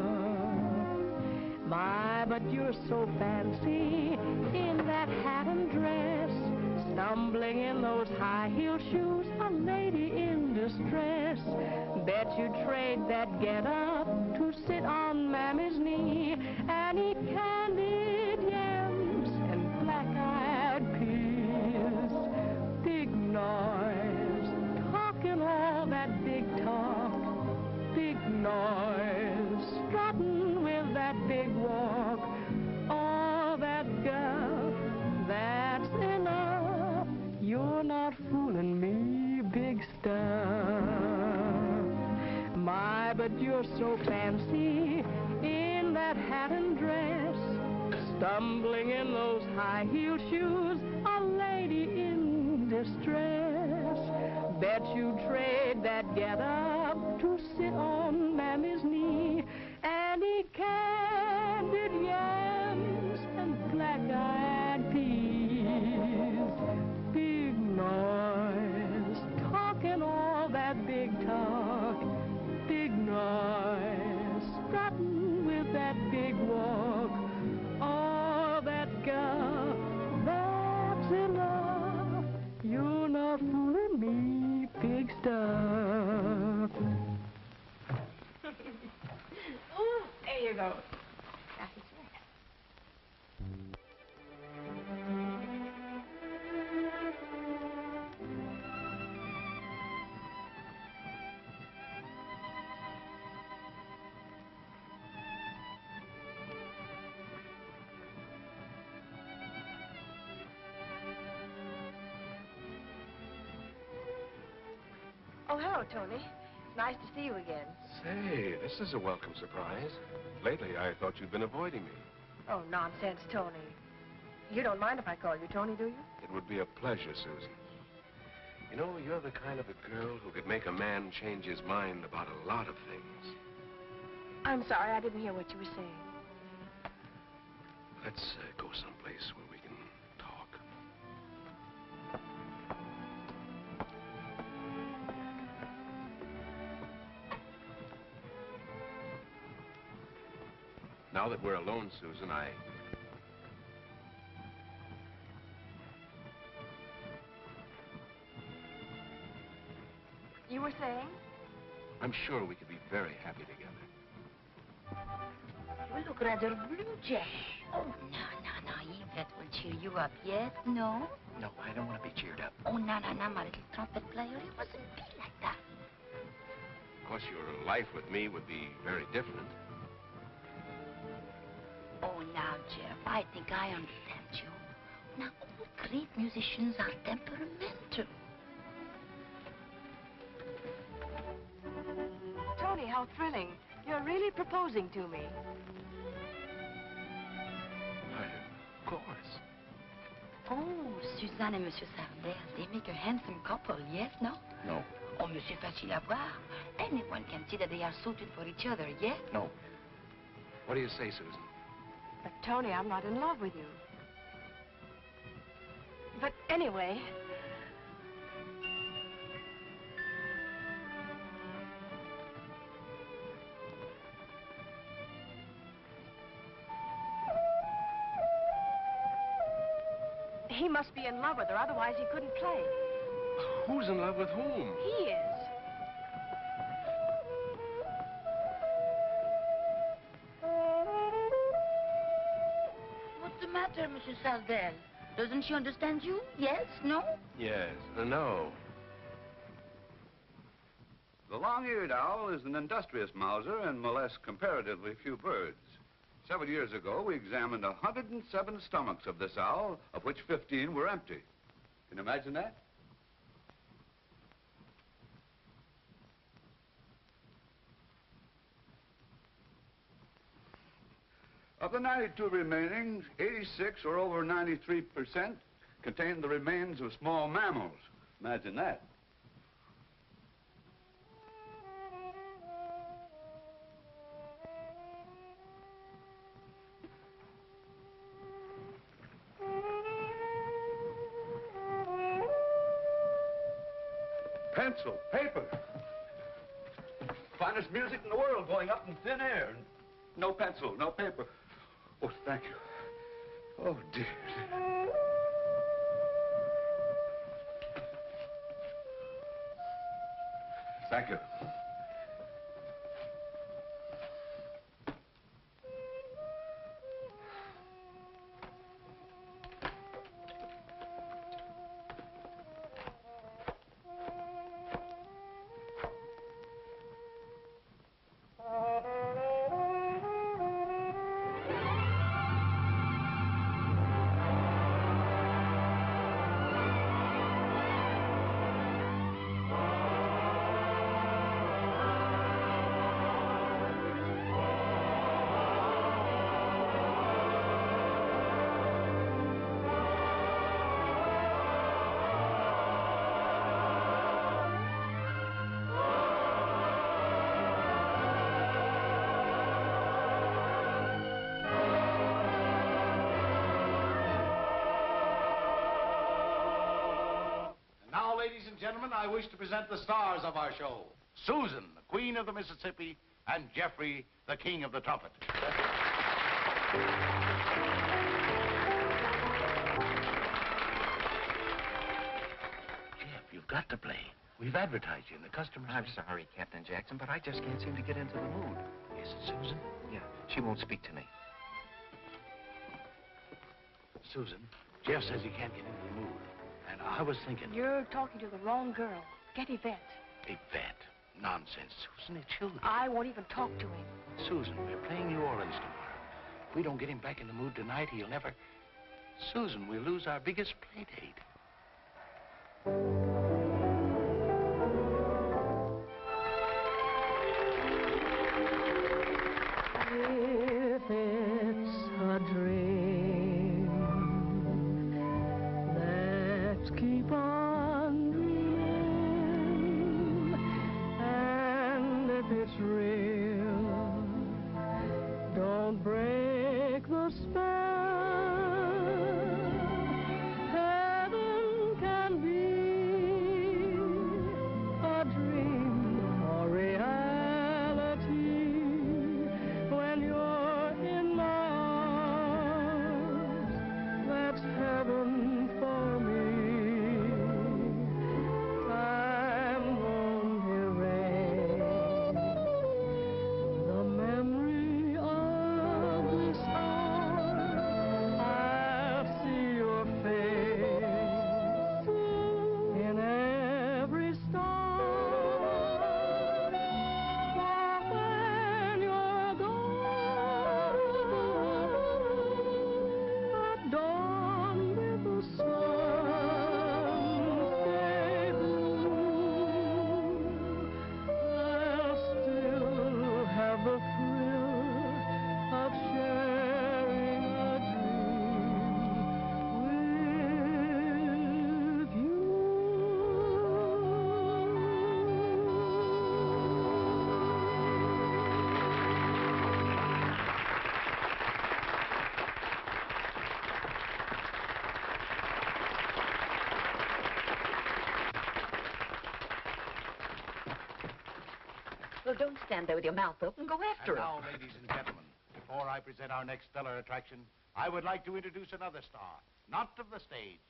My, but you're so fancy in that hat and dress, stumbling in those high-heeled shoes, a lady in distress. Bet you'd trade that get-up to sit on Mammy's knee and eat candied yams and black-eyed peas. Big noise, talking all that big talk. Big noise, strutting with that big walk. All that guff, that's enough. You're not fooling me, big stuff. My, but you're so fancy in that hat and dress, stumbling in those high-heeled shoes, a lady in distress. Bet you trade that get-up to sit on Mammy's knee and eat candied yams and black-eyed peas. Big noise, talking all that big talk. Big noise, strutting with that big walk. All that guff, that's enough. You're not fooling me, big stuff. Ooh, there you go. Oh, hello, Tony. Nice to see you again. Say, this is a welcome surprise. Lately, I thought you'd been avoiding me. Oh, nonsense, Tony. You don't mind if I call you Tony, do you? It would be a pleasure, Susan. You know, you're the kind of a girl who could make a man change his mind about a lot of things. I'm sorry, I didn't hear what you were saying. Let's go someplace where we can talk. Now that we're alone, Susan, You were saying? I'm sure we could be very happy together. You look rather blue, Jack. Oh, no. Yvette will cheer you up, yes? No? No, I don't want to be cheered up. Oh, no, my little trumpet player. You mustn't be like that. Of course, your life with me would be very different. Oh, now, Jeff, I think I understand you. Now, all great musicians are temperamental. Tony, how thrilling. You're really proposing to me. Of course. Oh, Suzanne and Monsieur Sardel, they make a handsome couple, yes, no? No. Oh, Monsieur Facile à voir. Anyone can see that they are suited for each other, yes? No. What do you say, Susan? But, Tony, I'm not in love with you. But anyway... He must be in love with her, otherwise he couldn't play. Who's in love with whom? He is. What's the matter, Monsieur Sardel? Doesn't she understand you? Yes? No? Yes. No. The long-eared owl is an industrious mouser and molests comparatively few birds. Several years ago, we examined 107 stomachs of this owl, of which 15 were empty. Can you imagine that? Of the 92 remaining, 86 or over 93% contained the remains of small mammals. Imagine that. Pencil, paper. Finest music in the world going up in thin air. No pencil, no paper. Oh, thank you. Oh, dear. Thank you. Gentlemen, I wish to present the stars of our show. Susan, the Queen of the Mississippi, and Jeffrey, the King of the Trumpet. Jeff, you've got to play. We've advertised you, and the customers... I'm sorry, Captain Jackson, but I just can't seem to get into the mood. Is it Susan? Yeah, she won't speak to me. Susan, Jeff says he can't get into the mood. And I was thinking... You're talking to the wrong girl. Get Yvette. Yvette? Nonsense, Susan. It's children. I won't even talk to him. Susan, we're playing New Orleans tomorrow. If we don't get him back in the mood tonight, he'll never... Susan, we'll lose our biggest play date. If it's a dream, let's keep on dreaming. And if it's real, don't break the spell. Heaven can be Well, don't stand there with your mouth open. Go after And him. now, ladies and gentlemen, before I present our next stellar attraction, I would like to introduce another star, not of the stage.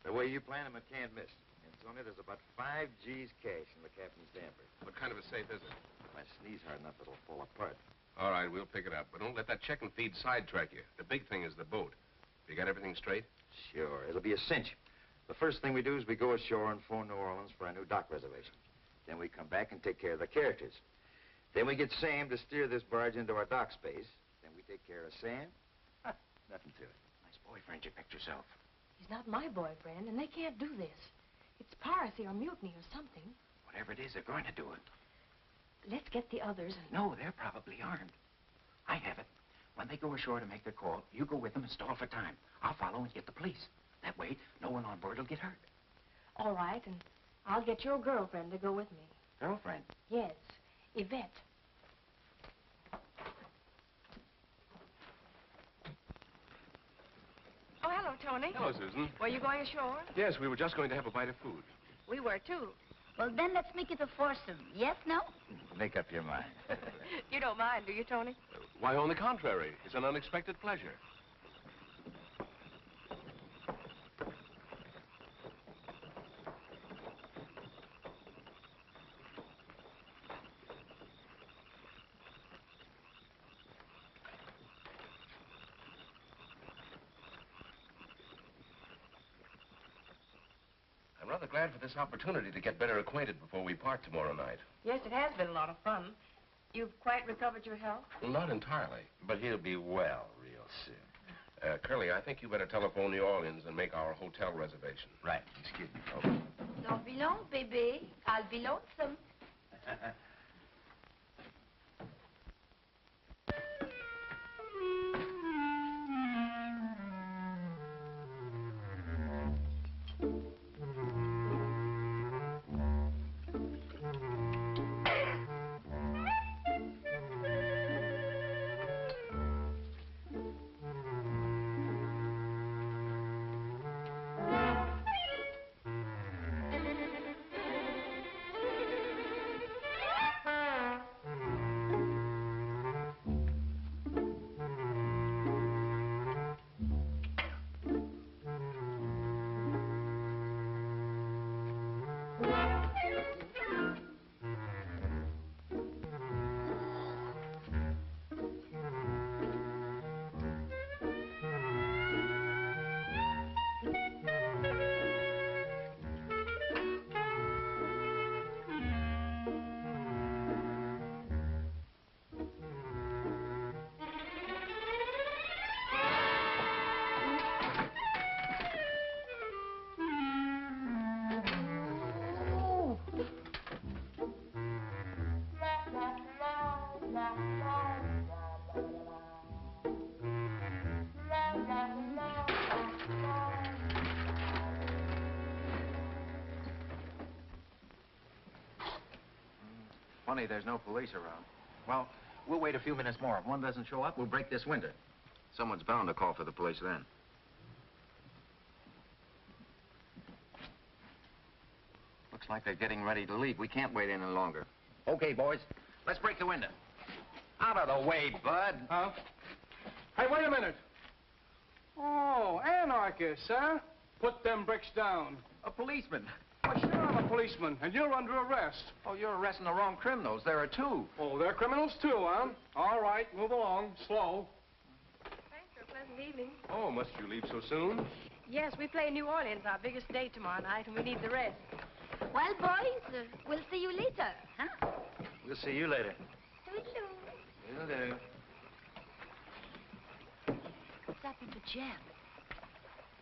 The way you plan them, it can't miss. Antonio, there's about 5 G's cash in the captain's damper. What kind of a safe is it? If I sneeze hard enough, it'll fall apart. All right, we'll pick it up. But don't let that check and feed sidetrack you. The big thing is the boat. You got everything straight? Sure, it'll be a cinch. The first thing we do is we go ashore and phone New Orleans for a new dock reservation. Then we come back and take care of the characters. Then we get Sam to steer this barge into our dock space. Then we take care of Sam. Nothing to it. Nice boyfriend you picked yourself. He's not my boyfriend, and they can't do this. It's piracy or mutiny or something. Whatever it is, they're going to do it. Let's get the others and... No, they're probably armed. I have it. When they go ashore to make their call, you go with them and stall for time. I'll follow and get the police. That way, no one on board will get hurt. All right, and I'll get your girlfriend to go with me. Girlfriend? Yes, Yvette. Oh, hello, Tony. Hello, Susan. Were you going ashore? Yes, we were just going to have a bite of food. We were, too. Well, then let's make it a foursome. Yes, no? Make up your mind. You don't mind, do you, Tony? Why, on the contrary. It's an unexpected pleasure. I'm rather glad for this opportunity to get better acquainted before we part tomorrow night. Yes, it has been a lot of fun. You've quite recovered your health? Well, not entirely. But he'll be well real soon. Curly, I think you better telephone New Orleans and make our hotel reservation. Right. Excuse me. Okay. Don't be long, baby. I'll be lonesome. Funny there's no police around. Well, we'll wait a few minutes more. If one doesn't show up, we'll break this window. Someone's bound to call for the police then. Looks like they're getting ready to leave. We can't wait any longer. Okay, boys, let's break the window. Out of the way, Bud. Huh? Hey, wait a minute. Oh, anarchist, huh? Put them bricks down. A policeman. Well, sure, I'm a policeman, and you're under arrest. Oh, you're arresting the wrong criminals. There are 2. Oh, they're criminals too, huh? All right, move along, slow. Thanks for a pleasant evening. Oh, must you leave so soon? Yes, we play New Orleans, our biggest day tomorrow night, and we need the rest. Well, boys, we'll see you later, huh? We'll see you later. Toodaloo. Will do. What's happened to Jeff?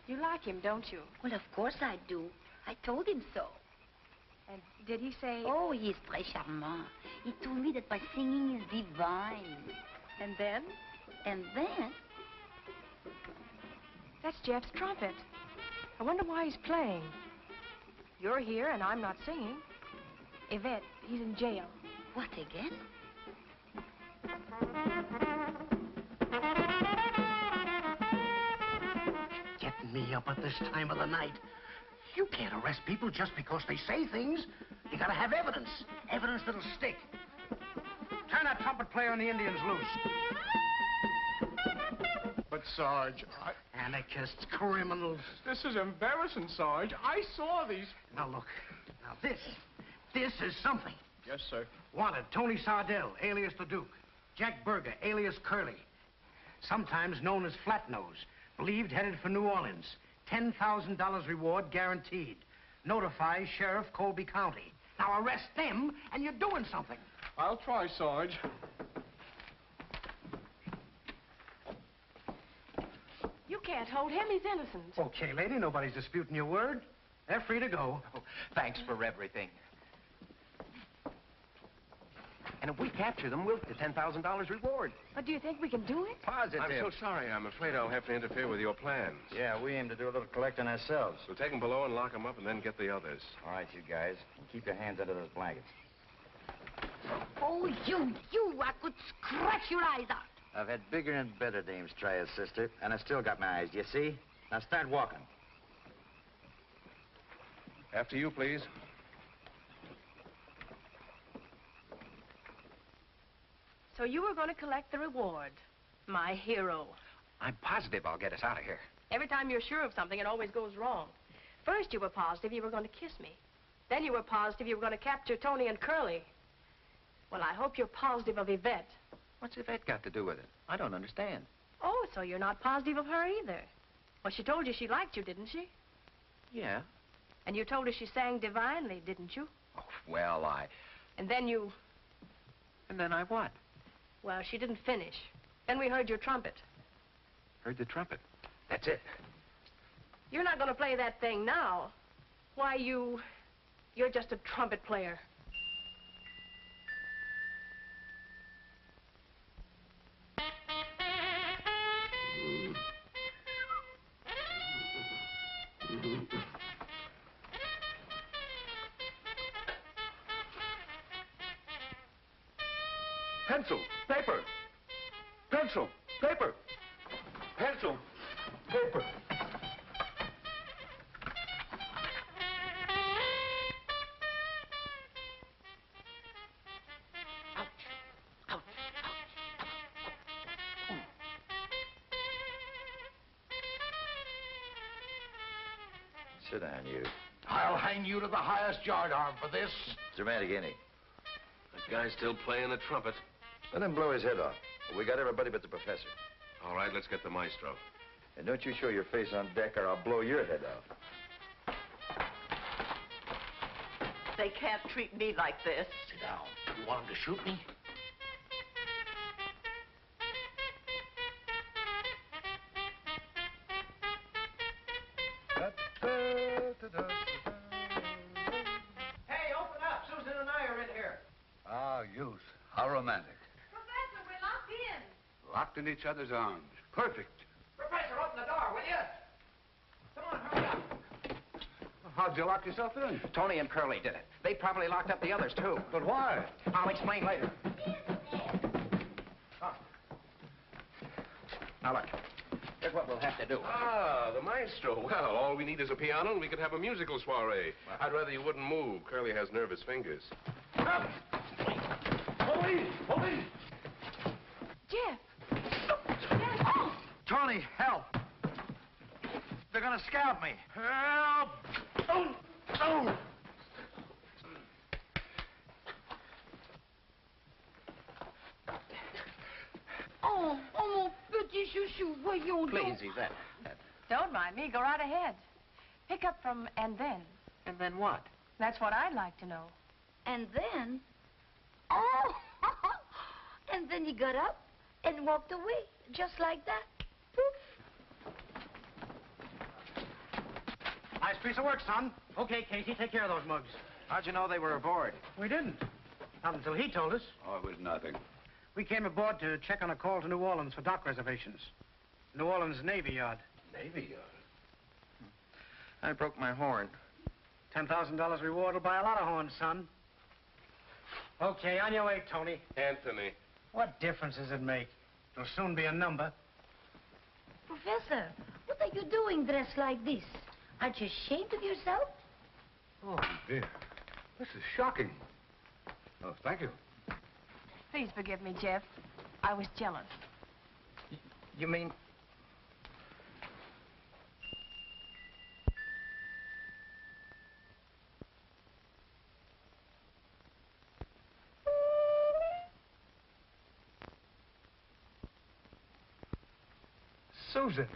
You like him, don't you? Well, of course I do. I told him so. And did he say... Oh, he is très charmant. He told me that my singing is divine. And then? And then? That's Jeff's trumpet. I wonder why he's playing. You're here and I'm not singing. Yvette, he's in jail. What, again? Getting me up at this time of the night. You can't arrest people just because they say things. You gotta have evidence. Evidence that'll stick. turn that trumpet player and the Indians loose. But, Sarge, Anarchists, criminals. this is embarrassing, Sarge. I saw these. Now, look. Now, this is something. Yes, sir. Wanted, Tony Sardell, alias the Duke. Jack Berger, alias Curly. Sometimes known as Flatnose. Believed headed for New Orleans. $10,000 reward guaranteed. Notify Sheriff Colby County. Now arrest them, and you're doing something. I'll try, Sarge. You can't hold him. He's innocent. Okay, lady, nobody's disputing your word. They're free to go. Thanks for everything. And if we capture them, we'll get the $10,000 reward. But do you think we can do it? Positive. I'm so sorry. I'm afraid I'll have to interfere with your plans. Yeah, we aim to do a little collecting ourselves. We'll take them below and lock them up and then get the others. All right, you guys. Keep your hands under those blankets. Oh, you, I could scratch your eyes out. I've had bigger and better dames try us, sister, and I still got my eyes, do you see? Now start walking. After you, please. So you were going to collect the reward. My hero. I'm positive I'll get us out of here. Every time you're sure of something, it always goes wrong. First, you were positive you were going to kiss me. Then you were positive you were going to capture Tony and Curly. Well, I hope you're positive of Yvette. What's Yvette got to do with it? I don't understand. Oh, so you're not positive of her either. Well, she told you she liked you, didn't she? Yeah. And you told her she sang divinely, didn't you? Oh, well, And then you... And then I what? Well, she didn't finish. Then we heard your trumpet. Heard the trumpet. That's it. You're not going to play that thing now. Why, you're just a trumpet player. Pencil, paper. Pencil, paper. Pencil, paper. Sit down, you. I'll hang you to the highest yardarm for this. Dramatic, ain't he? That guy's still playing the trumpet. Let him blow his head off. We got everybody but the professor. All right, let's get the maestro. And don't you show your face on deck or I'll blow your head off. They can't treat me like this. Sit down. You want him to shoot me? Hey, open up. Susan and I are in here. Ah, youth. How romantic. Professor, we're locked in. Locked in each other's arms. Perfect. Professor, open the door, will you? Come on, hurry up. How'd you lock yourself in? Tony and Curly did it. They probably locked up the others, too. But why? I'll explain later. Now, look. Here's what we'll have to do. Ah, the maestro. Well, all we need is a piano and we could have a musical soiree. I'd rather you wouldn't move. Curly has nervous fingers. Police! Police! Jeff. Tony, help. They're gonna scalp me. Help! Oh! Oh! Oh, mon petit chouchou, voyons donc. Please, Yvette. Don't mind me. Go right ahead. Pick up from and then. And then what? That's what I'd like to know. And then, oh, and then he got up and walked away, just like that. Poof. Nice piece of work, son. Okay, Casey, take care of those mugs. How'd you know they were aboard? We didn't. Not until he told us. Oh, it was nothing. We came aboard to check on a call to New Orleans for dock reservations. New Orleans Navy Yard. Navy Yard? I broke my horn. $10,000 reward will buy a lot of horns, son. Okay, on your way, Tony. Anthony. What difference does it make? It'll soon be a number. Professor, what are you doing dressed like this? Aren't you ashamed of yourself? Oh, dear. This is shocking. Oh, thank you. Please forgive me, Jeff. I was jealous. You mean... Susan.